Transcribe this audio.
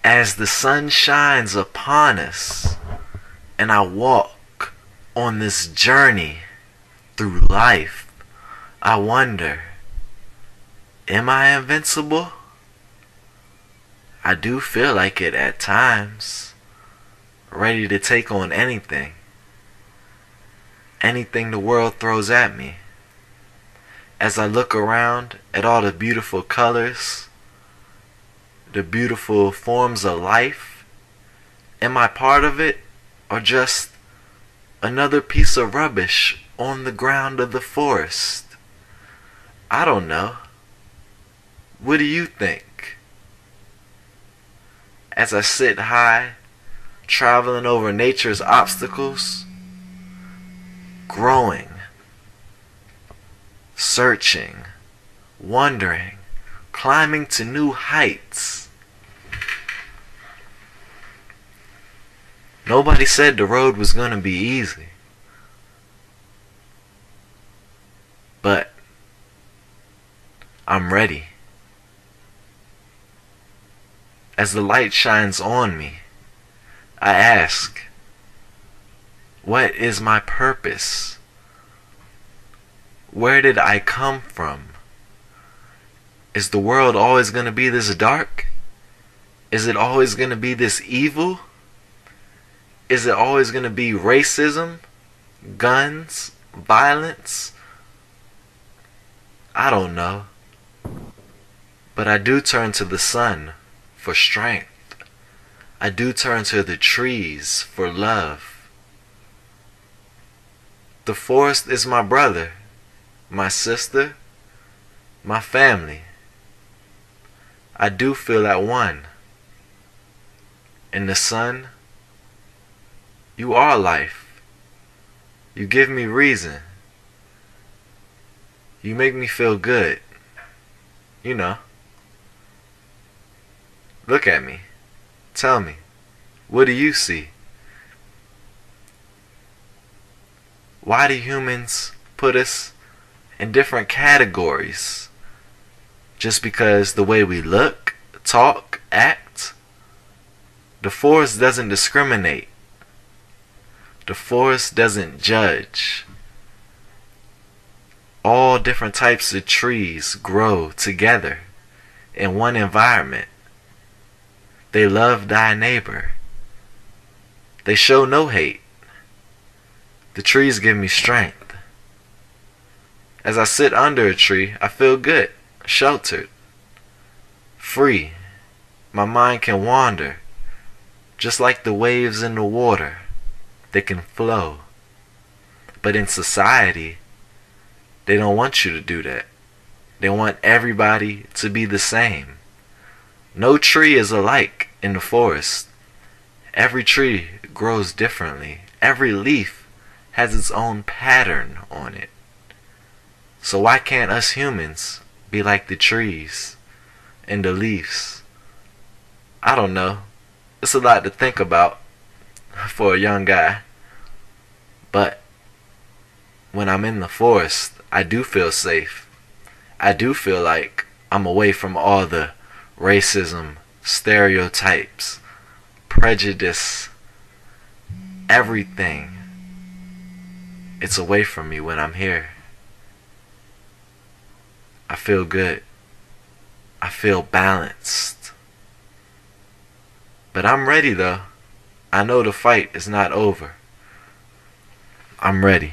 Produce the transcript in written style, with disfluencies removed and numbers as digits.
As the sun shines upon us and I walk on this journey through life, I wonder, am I invincible? I do feel like it at times, ready to take on anything the world throws at me. As I look around at all the beautiful colors, the beautiful forms of life, am I part of it or just another piece of rubbish on the ground of the forest? I don't know. What do you think? As I sit high, traveling over nature's obstacles, growing, searching, wondering, climbing to new heights. Nobody said the road was gonna be easy. But I'm ready. As the light shines on me, I ask, what is my purpose? Where did I come from? Is the world always going to be this dark? Is it always going to be this evil? Is it always going to be racism, guns, violence? I don't know. But I do turn to the sun for strength. I do turn to the trees for love. The forest is my brother, my sister, my family. I do feel at one. In the sun, you are life. You give me reason. You make me feel good. You know. Look at me. Tell me, what do you see? Why do humans put us in different categories? Just because the way we look, talk, act? The forest doesn't discriminate. The forest doesn't judge. All different types of trees grow together in one environment. They love thy neighbor. They show no hate. The trees give me strength. As I sit under a tree, I feel good, sheltered, free. My mind can wander, just like the waves in the water. They can flow. But in society, they don't want you to do that. They want everybody to be the same. No tree is alike in the forest. Every tree grows differently. Every leaf has its own pattern on it. So why can't us humans be like the trees and the leaves? I don't know. It's a lot to think about for a young guy. But when I'm in the forest, I do feel safe. I do feel like I'm away from all the racism, stereotypes, prejudice, everything. It's away from me when I'm here. I feel good. I feel balanced. But I'm ready though. I know the fight is not over. I'm ready.